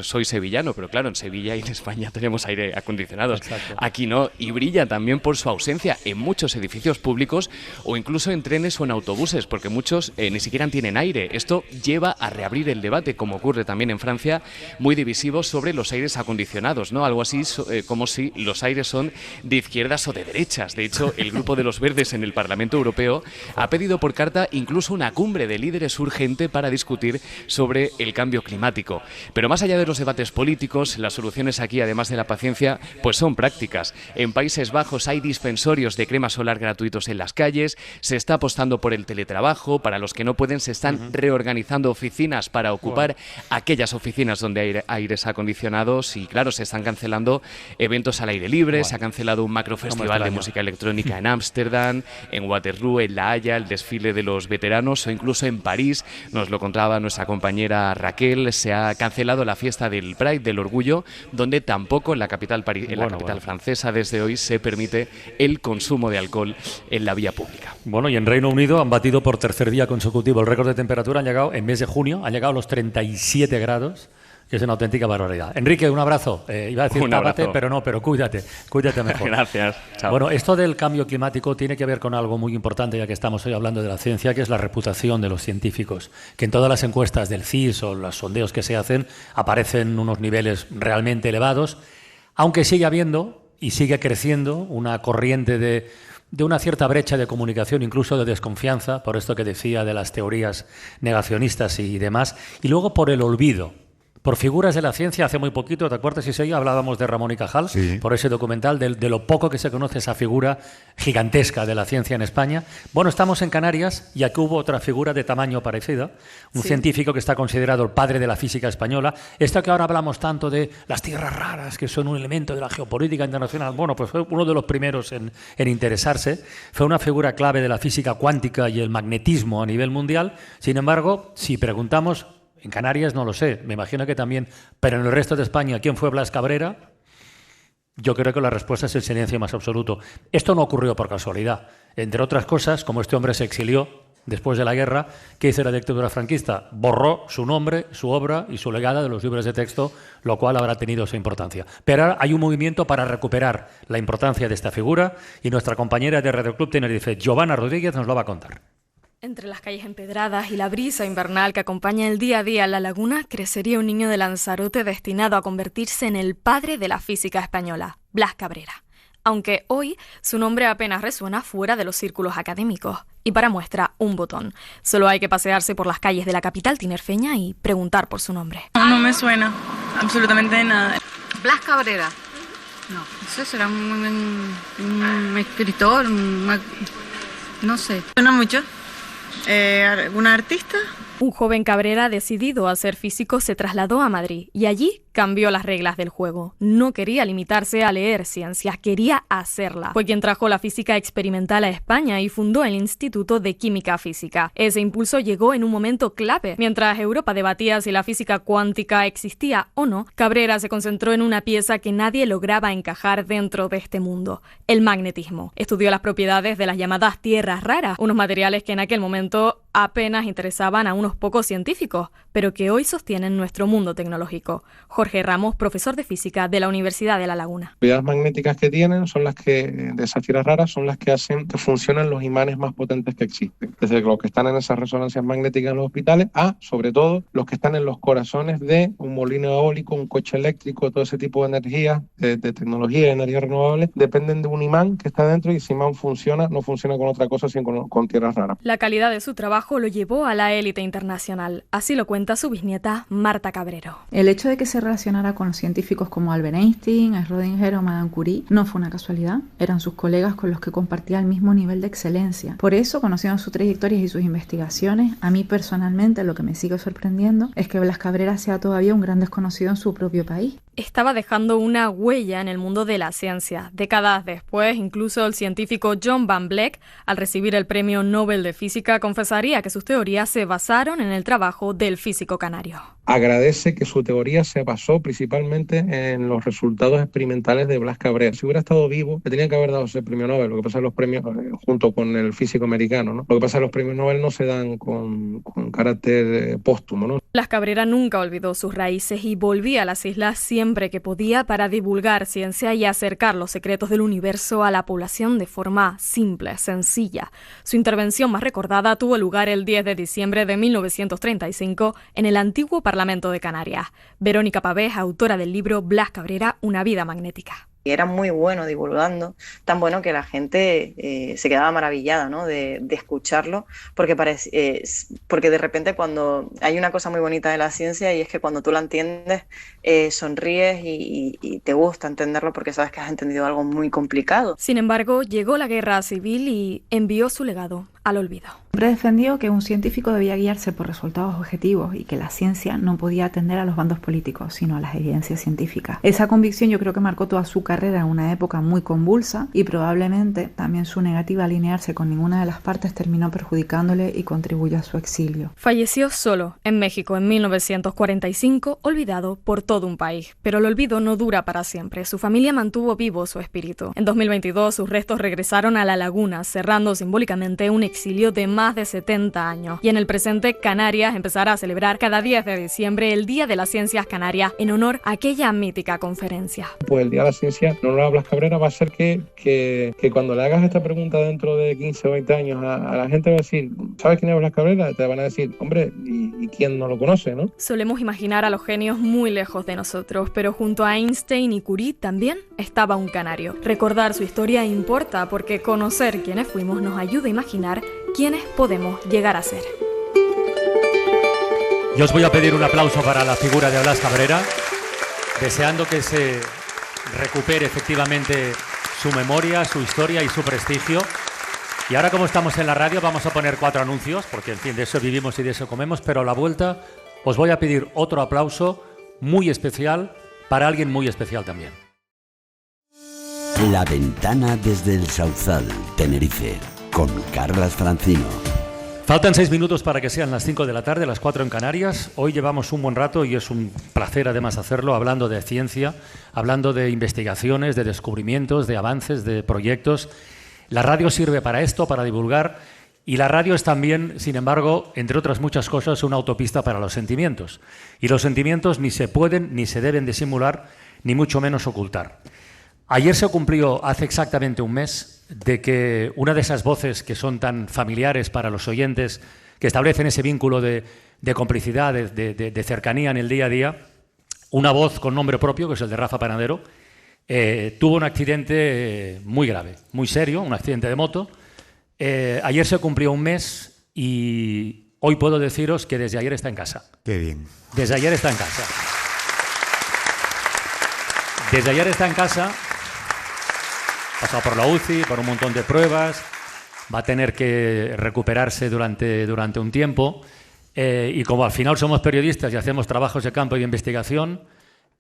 soy sevillano, pero claro, en Sevilla y en España tenemos aire acondicionados. Exacto. Aquí no, y brilla también por su ausencia en muchos edificios públicos o incluso en trenes o en autobuses, porque muchos ni siquiera tienen aire. Esto lleva a reabrir el debate, como ocurre también en Francia, muy divisivo sobre los aires acondicionados, ¿no? Algo así como si los aires son de izquierdas o de derechas. De hecho, el grupo de los verdes en el Parlamento Europeo ha pedido por carta incluso una cumbre de líderes urgente para discutir sobre el cambio climático. Pero más allá de los debates políticos, las soluciones aquí, además de la paciencia, pues son prácticas. En Países Bajos hay dispensorios de crema solar gratuitos en las calles, se está apostando por el teletrabajo, para los que no pueden se están reorganizando oficinas para ocupar aquellas oficinas donde hay aires acondicionados y, claro, se están cancelando eventos al aire libre, se ha cancelado un macrofestival de música electrónica en Ámsterdam, en Waterloo, en La Haya, el desfile de los veteranos o incluso en París, nos lo contaba nuestra compañera Raquel, se ha cancelado la fiesta del Pride, del Orgullo, donde tampoco en la capital, francesa desde hoy se permite el consumo de alcohol en la vía pública. Bueno, y en Reino Unido han batido por tercer día consecutivo el récord de temperatura, han llegado en mes de junio, han llegado a los 37 grados, que es una auténtica barbaridad. Enrique, un abrazo. Iba a decir tápate, pero no, pero cuídate mejor. Gracias. Chao. Bueno, esto del cambio climático tiene que ver con algo muy importante, ya que estamos hoy hablando de la ciencia, que es la reputación de los científicos, que en todas las encuestas del CIS o los sondeos que se hacen aparecen unos niveles realmente elevados, aunque sigue habiendo y sigue creciendo una corriente de una cierta brecha de comunicación, incluso de desconfianza, por esto que decía de las teorías negacionistas y demás, y luego por el olvido por figuras de la ciencia hace muy poquito, ¿te acuerdas, Isella? Hablábamos de Ramón y Cajal, sí, por ese documental, de lo poco que se conoce esa figura gigantesca de la ciencia en España. Bueno, estamos en Canarias y aquí hubo otra figura de tamaño parecida, un científico que está considerado el padre de la física española. Esto que ahora hablamos tanto de las tierras raras, que son un elemento de la geopolítica internacional, bueno, pues fue uno de los primeros en interesarse. Fue una figura clave de la física cuántica y el magnetismo a nivel mundial. Sin embargo, si preguntamos, en Canarias no lo sé, me imagino que también, pero en el resto de España, ¿quién fue Blas Cabrera? Yo creo que la respuesta es el silencio más absoluto. Esto no ocurrió por casualidad. Entre otras cosas, como este hombre se exilió después de la guerra, ¿qué hizo la dictadura franquista? Borró su nombre, su obra y su legado de los libros de texto, lo cual habrá tenido esa importancia. Pero ahora hay un movimiento para recuperar la importancia de esta figura y nuestra compañera de Radio Club Tenerife, Giovanna Rodríguez, nos lo va a contar. Entre las calles empedradas y la brisa invernal que acompaña el día a día en la laguna, crecería un niño de Lanzarote destinado a convertirse en el padre de la física española, Blas Cabrera. Aunque hoy su nombre apenas resuena fuera de los círculos académicos. Y para muestra, un botón. Solo hay que pasearse por las calles de la capital tinerfeña y preguntar por su nombre. No me suena absolutamente nada. Blas Cabrera. No sé, será un escritor, no sé. Suena mucho. ¿Alguna artista? Un joven Cabrera decidido a ser físico se trasladó a Madrid y allí cambió las reglas del juego. No quería limitarse a leer ciencias, quería hacerla. Fue quien trajo la física experimental a España y fundó el Instituto de Química Física. Ese impulso llegó en un momento clave. Mientras Europa debatía si la física cuántica existía o no, Cabrera se concentró en una pieza que nadie lograba encajar dentro de este mundo: el magnetismo. Estudió las propiedades de las llamadas tierras raras, unos materiales que en aquel momento apenas interesaban a unos pocos científicos, pero que hoy sostienen nuestro mundo tecnológico. Jorge Ramos, profesor de física de la Universidad de La Laguna. Las propiedades magnéticas que tienen son las que, de esas tierras raras, son las que hacen que funcionen los imanes más potentes que existen. Desde los que están en esas resonancias magnéticas en los hospitales a, sobre todo, los que están en los corazones de un molino eólico, un coche eléctrico, todo ese tipo de energía, de tecnología de energías renovables, dependen de un imán que está dentro y ese imán funciona, no funciona con otra cosa sino con tierras raras. La calidad de su trabajo lo llevó a la élite internacional. Así lo cuenta su bisnieta Marta Cabrero. El hecho de que se relacionara con científicos como Albert Einstein, Schrödinger o Madame Curie no fue una casualidad. Eran sus colegas con los que compartía el mismo nivel de excelencia. Por eso, conociendo sus trayectorias y sus investigaciones, a mí personalmente lo que me sigue sorprendiendo es que Blas Cabrera sea todavía un gran desconocido en su propio país. Estaba dejando una huella en el mundo de la ciencia. Décadas después, incluso el científico John Van Vleck, al recibir el Premio Nobel de Física, confesaría que sus teorías se basaron en el trabajo del físico canario. Agradece que su teoría se basó principalmente en los resultados experimentales de Blas Cabrera. Si hubiera estado vivo, le tenían que haber dado ese premio Nobel. Lo que pasa es que los premios, junto con el físico americano, ¿no? Lo que pasa es que los premios Nobel no se dan con carácter póstumo, ¿no? Blas Cabrera nunca olvidó sus raíces y volvía a las islas siempre que podía para divulgar ciencia y acercar los secretos del universo a la población de forma simple, sencilla. Su intervención más recordada tuvo lugar el 10 de diciembre de 1935 en el antiguo Parlamento de Canarias. Verónica Pavés, autora del libro Blas Cabrera, una vida magnética. Era muy bueno divulgando, tan bueno que la gente se quedaba maravillada, ¿no? de escucharlo, porque de repente cuando hay una cosa muy bonita de la ciencia y es que cuando tú la entiendes sonríes y te gusta entenderlo porque sabes que has entendido algo muy complicado. Sin embargo, llegó la guerra civil y envió su legado al olvido. Siempre defendió que un científico debía guiarse por resultados objetivos y que la ciencia no podía atender a los bandos políticos, sino a las evidencias científicas. Esa convicción yo creo que marcó toda su carrera en una época muy convulsa y probablemente también su negativa a alinearse con ninguna de las partes terminó perjudicándole y contribuyó a su exilio. Falleció solo en México en 1945, olvidado por todo un país. Pero el olvido no dura para siempre. Su familia mantuvo vivo su espíritu. En 2022 sus restos regresaron a La Laguna, cerrando simbólicamente un exilio de más de 70 años. Y en el presente, Canarias empezará a celebrar cada 10 de diciembre el Día de las Ciencias Canarias en honor a aquella mítica conferencia. Pues el Día de la Ciencia en honor a Blas Cabrera va a ser que cuando le hagas esta pregunta dentro de 15 o 20 años a la gente va a decir, ¿sabes quién es Blas Cabrera? Te van a decir, hombre, ¿y quién no lo conoce, no? Solemos imaginar a los genios muy lejos de nosotros, pero junto a Einstein y Curie también estaba un canario. Recordar su historia importa porque conocer quiénes fuimos nos ayuda a imaginar quiénes podemos llegar a ser. Yo os voy a pedir un aplauso para la figura de Blas Cabrera, deseando que se recupere efectivamente su memoria, su historia y su prestigio. Y ahora, como estamos en la radio, vamos a poner 4 anuncios, porque en fin, de eso vivimos y de eso comemos, pero a la vuelta os voy a pedir otro aplauso muy especial para alguien muy especial también. La ventana desde el Sauzal, Tenerife, con Carlas Francino. Faltan 6 minutos para que sean las 5 de la tarde, las 4 en Canarias. Hoy llevamos un buen rato y es un placer además hacerlo, hablando de ciencia, hablando de investigaciones, de descubrimientos, de avances, de proyectos. La radio sirve para esto, para divulgar, y la radio es también, sin embargo, entre otras muchas cosas, una autopista para los sentimientos. Y los sentimientos ni se pueden ni se deben disimular, ni mucho menos ocultar. Ayer se cumplió hace exactamente un mes de que una de esas voces que son tan familiares para los oyentes, que establecen ese vínculo de complicidad, de cercanía en el día a día, una voz con nombre propio, que es el de Rafa Panadero, tuvo un accidente muy grave, muy serio, un accidente de moto. Ayer se cumplió un mes y hoy puedo deciros que desde ayer está en casa. Qué bien. Desde ayer está en casa. Desde ayer está en casa. Ha pasado por la UCI, por un montón de pruebas, va a tener que recuperarse durante un tiempo y como al final somos periodistas y hacemos trabajos de campo y de investigación,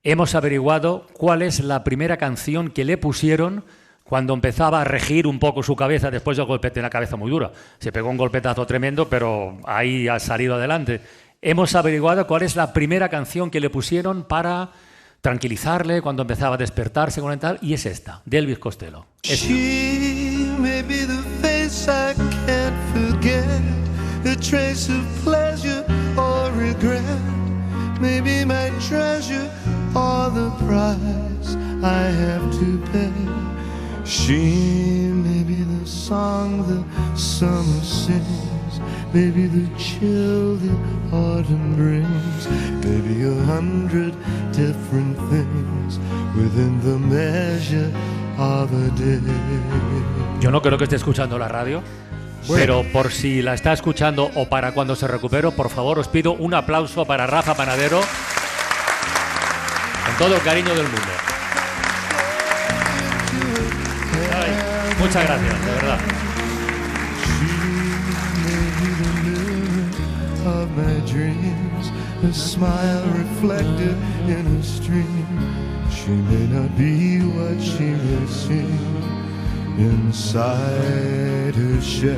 hemos averiguado cuál es la primera canción que le pusieron cuando empezaba a regir un poco su cabeza después del golpe. Tiene la cabeza muy dura, se pegó un golpetazo tremendo, pero ahí ha salido adelante. Hemos averiguado cuál es la primera canción que le pusieron para tranquilizarle cuando empezaba a despertarse con el tal, y es esta, de Elvis Costello. She may be the face I can't forget, a trace of pleasure or regret, maybe my treasure or the price I have to pay. She may be the song the summer sings, maybe the chill the autumn brings, maybe 100 different things within the measure of a day. Yo no creo que esté escuchando la radio, pero por si la está escuchando o para cuando se recupere, por favor os pido un aplauso para Rafa Panadero con todo el cariño del mundo. Ay, muchas gracias, de verdad. Of my dreams, a smile reflected in a stream. She may not be what she may seem inside her shell.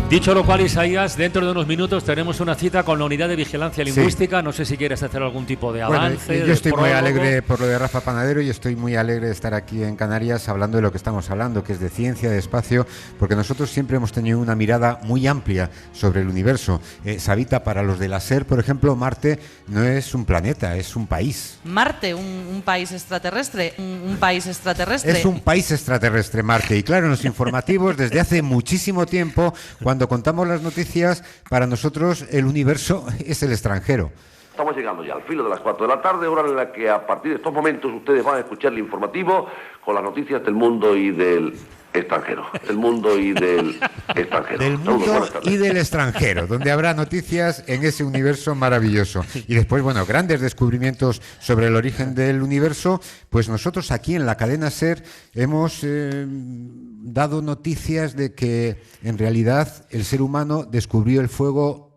Dicho lo cual, Isaías, dentro de unos minutos tenemos una cita con la Unidad de Vigilancia Lingüística. Sí. No sé si quieres hacer algún tipo de avance. Bueno, yo estoy muy alegre por lo de Rafa Panadero y estoy muy alegre de estar aquí en Canarias hablando de lo que estamos hablando, que es de ciencia, de espacio, porque nosotros siempre hemos tenido una mirada muy amplia sobre el universo. Sabita, para los de la SER, por ejemplo, Marte no es un planeta, es un país. Marte, un país extraterrestre, un país extraterrestre. Es un país extraterrestre, Marte. Y claro, en los informativos, desde hace muchísimo tiempo, cuando contamos las noticias, para nosotros el universo es el extranjero. Estamos llegando ya al filo de las 4 de la tarde, hora en la que a partir de estos momentos ustedes van a escuchar el informativo con las noticias del mundo y del extranjero. Del mundo y del extranjero. Del mundo y del extranjero, donde habrá noticias en ese universo maravilloso. Y después, bueno, grandes descubrimientos sobre el origen del universo. Pues nosotros aquí en la cadena SER hemos dado noticias de que en realidad el ser humano descubrió el fuego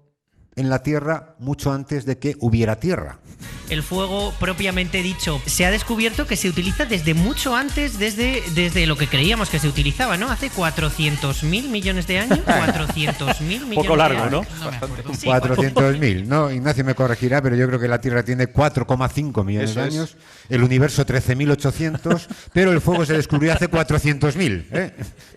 en la Tierra mucho antes de que hubiera Tierra. El fuego propiamente dicho se ha descubierto que se utiliza desde mucho antes, desde lo que creíamos que se utilizaba, ¿no? Hace 400.000 millones de años. 400.000 millones poco largo, de años. ¿no? 400.000, ¿no? Ignacio me corregirá, pero yo creo que la Tierra tiene 4,5 millones de años, el universo 13.800, pero el fuego se descubrió hace 400.000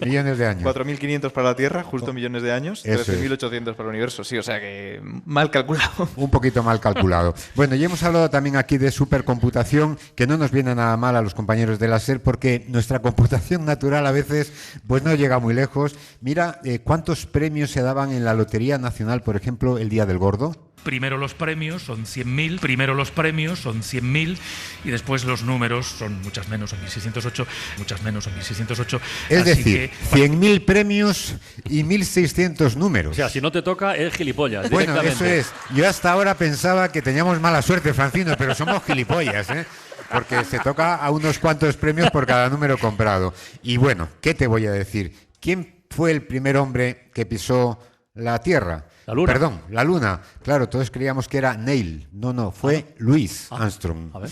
millones de años. 4.500 para la Tierra, justo millones de años, 13.800 para el universo, sí, o sea que mal calculado. Un poquito mal calculado. Bueno, y hemos hablado también aquí de supercomputación, que no nos viene nada mal a los compañeros de la SER, porque nuestra computación natural a veces pues no llega muy lejos. Mira cuántos premios se daban en la Lotería Nacional, por ejemplo, el Día del Gordo. Primero los premios son 100.000, y después los números son muchas menos, son 1.608, muchas menos, son 1.608. Es decir, 100.000 premios y 1.600 números. O sea, si no te toca, es gilipollas. Bueno, eso es. Yo hasta ahora pensaba que teníamos mala suerte, Francino, pero somos gilipollas, ¿eh? Porque se toca a unos cuantos premios por cada número comprado. Y bueno, ¿qué te voy a decir? ¿Quién fue el primer hombre que pisó la Tierra? La Luna. Perdón, la Luna. Claro, todos creíamos que era Neil. No, fue Louis Armstrong. A ver.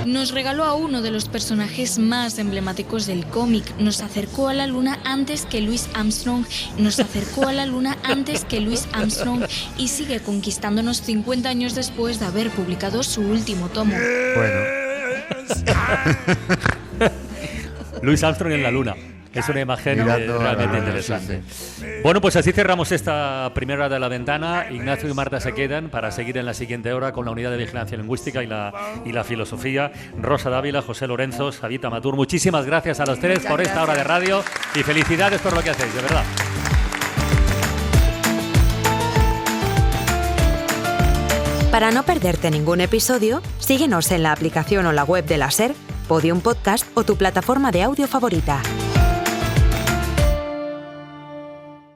Nos regaló a uno de los personajes más emblemáticos del cómic. Nos acercó a la Luna antes que Louis Armstrong. Nos acercó a la Luna antes que Louis Armstrong. Y sigue conquistándonos 50 años después de haber publicado su último tomo. Bueno. Louis Armstrong en la Luna. Es una imagen Mirando realmente Luna, interesante. sí. Bueno, pues así cerramos esta primera hora de La Ventana. Ignacio y Marta se quedan para seguir en la siguiente hora con la unidad de vigilancia lingüística y la filosofía. Rosa Dávila, José Lorenzo, Sabita Matur. Muchísimas gracias a los tres por esta hora de radio y felicidades por lo que hacéis, de verdad. Para no perderte ningún episodio, síguenos en la aplicación o la web de la SER, Podium Podcast o tu plataforma de audio favorita.